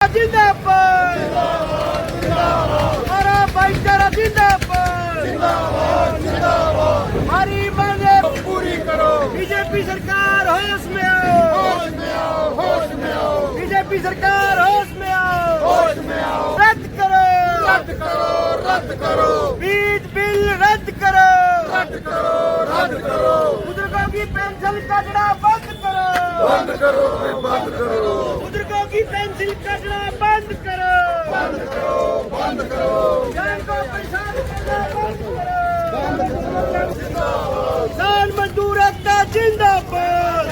जिंदाबाद हमारा भाईचारा जिंदाबाद हमारी मांगे पूरी करो। बीजेपी सरकार होश में आओ, बीजेपी सरकार होश में आओ, रद्द करो बीज बिल रद्द करो, बुजुर्गों की पेंशन काटना बंद करो, बुजुर्गों की पेंशन काटना बंद करो, जान को परेशान करना बंद करो। किसान मजदूर एकता जिंदाबाद,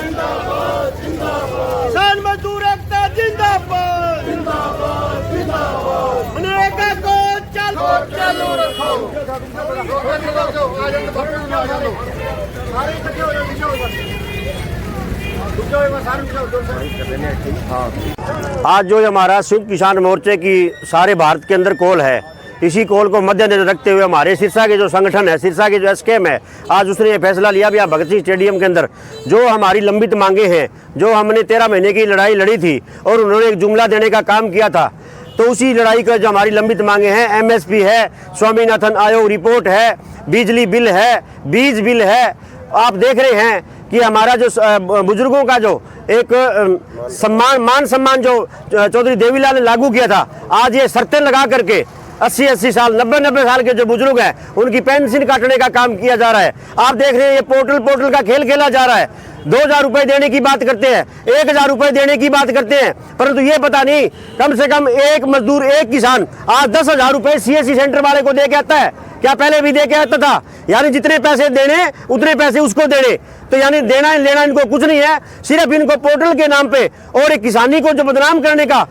किसान मजदूर एकता जिंदाबाद, मनरेगा को चालू रखो। आज जो हमारा संयुक्त किसान मोर्चे की सारे भारत के अंदर कॉल है, इसी कॉल को मद्देनजर रखते हुए हमारे सिरसा के जो संगठन है, सिरसा के जो एसकेएम है, आज उसने ये फैसला लिया भी भगत सिंह स्टेडियम के अंदर जो हमारी लंबित मांगे हैं, जो हमने 13 महीने की लड़ाई लड़ी थी और उन्होंने एक जुमला देने का काम किया था, तो उसी लड़ाई का जो हमारी लंबित मांगे हैं, एमएसपी है, स्वामीनाथन आयोग रिपोर्ट है, बिजली बिल है, बीज बिल है। आप देख रहे हैं कि हमारा जो बुजुर्गों का जो एक मान सम्मान जो चौधरी देवीलाल ने लागू किया था, आज ये शर्तें लगा करके 80-80 साल 90-90 साल के जो बुजुर्ग हैं उनकी पेंशन काटने का काम किया जा रहा है। आप देख रहे हैं ये पोर्टल का खेल खेला जा रहा है। 2000 रुपए देने की बात करते हैं, 1000 रुपए देने की बात करते हैं, परंतु ये पता नहीं कम से कम एक मजदूर एक किसान आज 10,000 रुपए सीएससी सेंटर वाले को दे के आता है। क्या पहले भी दे के आता था? यानी जितने पैसे देने उतने पैसे उसको देने, तो यानी देना लेना इनको कुछ नहीं है, सिर्फ इनको पोर्टल के नाम पे और एक किसानी को जो बदनाम करने का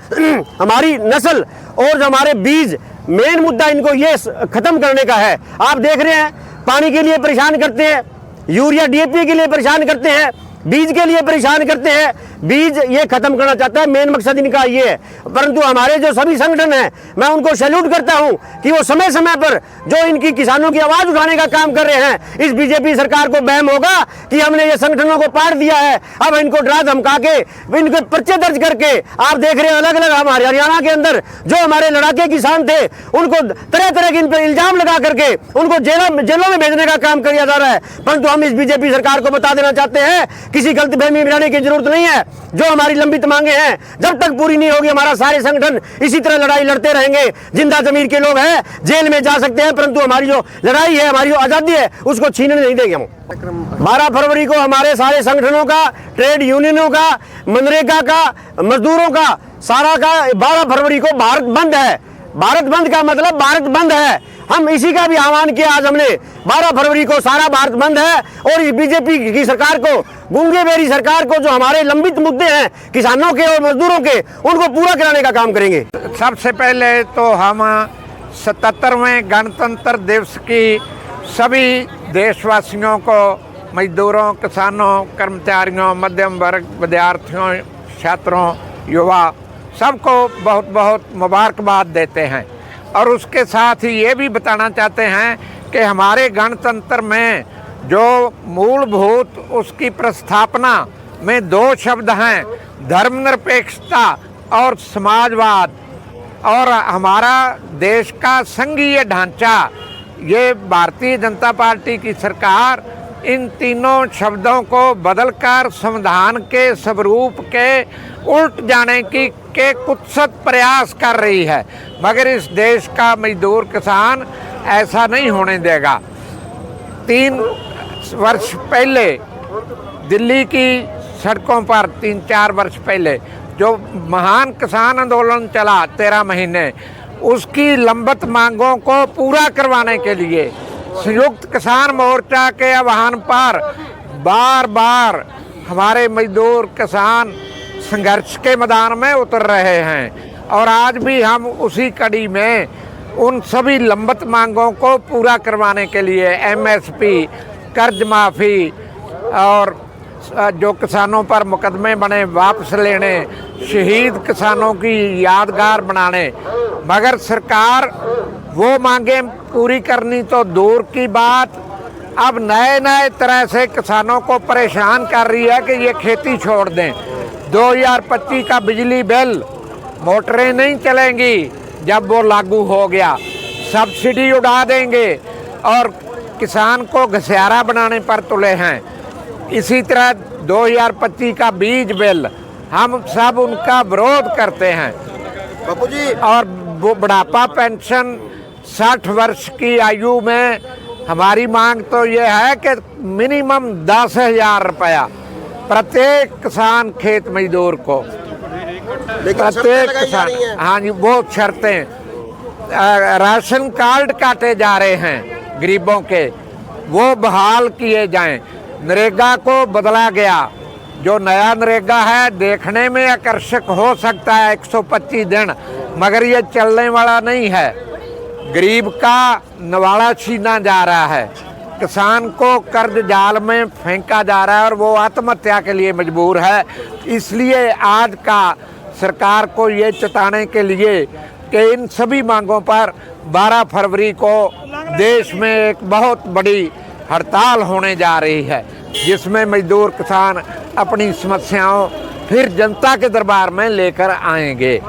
हमारी नस्ल और जो हमारे बीज मेन मुद्दा इनको ये खत्म करने का है। आप देख रहे हैं पानी के लिए परेशान करते हैं, यूरिया डीएपी के लिए परेशान करते हैं, बीज के लिए परेशान करते हैं। बीज ये खत्म करना चाहता है, मेन मकसद इनका ये है। परंतु हमारे जो सभी संगठन हैं, मैं उनको सैल्यूट करता हूं कि वो समय समय पर जो इनकी किसानों की आवाज उठाने का काम कर रहे हैं। इस बीजेपी सरकार को बहम होगा कि हमने ये संगठनों को पार दिया है, अब इनको डरा धमका के इनके पर्चे दर्ज करके आप देख रहे हैं अलग अलग हमारे हरियाणा के अंदर जो हमारे लड़ाके किसान थे उनको तरह तरह के इन पर इल्जाम लगा करके उनको जेलों में भेजने का काम किया जा रहा है। परंतु हम इस बीजेपी सरकार को बता देना चाहते हैं, किसी गलतफहमी में रहने की जरूरत नहीं है। जो हमारी लंबित मांगे हैं जब तक पूरी नहीं होगी, हमारा सारे संगठन इसी तरह लड़ाई लड़ते रहेंगे। जिंदा जमीर के लोग हैं जेल में जा सकते हैं, परंतु हमारी जो लड़ाई है, हमारी जो आजादी है, उसको छीनने नहीं देंगे हम। 12 फरवरी को हमारे सारे संगठनों का, ट्रेड यूनियनों का, मनरेगा का, मजदूरों का, सारा का 12 फरवरी को भारत बंद है। भारत बंद का मतलब भारत बंद है। हम इसी का भी आह्वान किया। आज हमने 12 फरवरी को सारा भारत बंद है और इस बीजेपी की सरकार को, गूंगे बेरी सरकार को, जो हमारे लंबित मुद्दे हैं किसानों के और मजदूरों के, उनको पूरा कराने का काम करेंगे। सबसे पहले तो हम 77वें गणतंत्र दिवस की सभी देशवासियों को, मजदूरों, किसानों, कर्मचारियों, मध्यम वर्ग, विद्यार्थियों, छात्रों, युवा, सबको बहुत बहुत मुबारकबाद देते हैं। और उसके साथ ही ये भी बताना चाहते हैं कि हमारे गणतंत्र में जो मूलभूत उसकी प्रस्थापना में 2 शब्द हैं, धर्मनिरपेक्षता और समाजवाद। और हमारा देश का संघीय ढांचा, ये भारतीय जनता पार्टी की सरकार इन तीनों शब्दों को बदलकर संविधान के स्वरूप के उल्ट जाने की के कुत्सित प्रयास कर रही है, मगर इस देश का मजदूर किसान ऐसा नहीं होने देगा। 3 वर्ष पहले दिल्ली की सड़कों पर, 3-4 वर्ष पहले जो महान किसान आंदोलन चला 13 महीने, उसकी लंबित मांगों को पूरा करवाने के लिए संयुक्त किसान मोर्चा के आह्वान पर बार बार हमारे मजदूर किसान संघर्ष के मैदान में उतर रहे हैं। और आज भी हम उसी कड़ी में उन सभी लंबित मांगों को पूरा करवाने के लिए एमएसपी, कर्ज माफ़ी और जो किसानों पर मुकदमे बने वापस लेने, शहीद किसानों की यादगार बनाने, मगर सरकार वो मांगे पूरी करनी तो दूर की बात, अब नए नए तरह से किसानों को परेशान कर रही है कि ये खेती छोड़ दें। 2025 का बिजली बिल मोटरें नहीं चलेंगी जब वो लागू हो गया, सब्सिडी उड़ा देंगे और किसान को घसियारा बनाने पर तुले हैं। इसी तरह 2025 का बीज बिल, हम सब उनका विरोध करते हैं। बापू जी, और वो बुढ़ापा पेंशन 60 वर्ष की आयु में हमारी मांग तो ये है कि मिनिमम 10,000 रुपया प्रत्येक किसान खेत मजदूर को, प्रत्येक किसान। हाँ जी, वो शर्तें। राशन कार्ड काटे जा रहे हैं गरीबों के, वो बहाल किए जाएं। नरेगा को बदला गया, जो नया नरेगा है देखने में आकर्षक हो सकता है 125 दिन, मगर ये चलने वाला नहीं है। गरीब का नवाला छीना जा रहा है, किसान को कर्ज जाल में फेंका जा रहा है और वो आत्महत्या के लिए मजबूर है। इसलिए आज का सरकार को ये चेताने के लिए कि इन सभी मांगों पर 12 फरवरी को देश में एक बहुत बड़ी हड़ताल होने जा रही है, जिसमें मजदूर किसान अपनी समस्याओं फिर जनता के दरबार में लेकर आएंगे।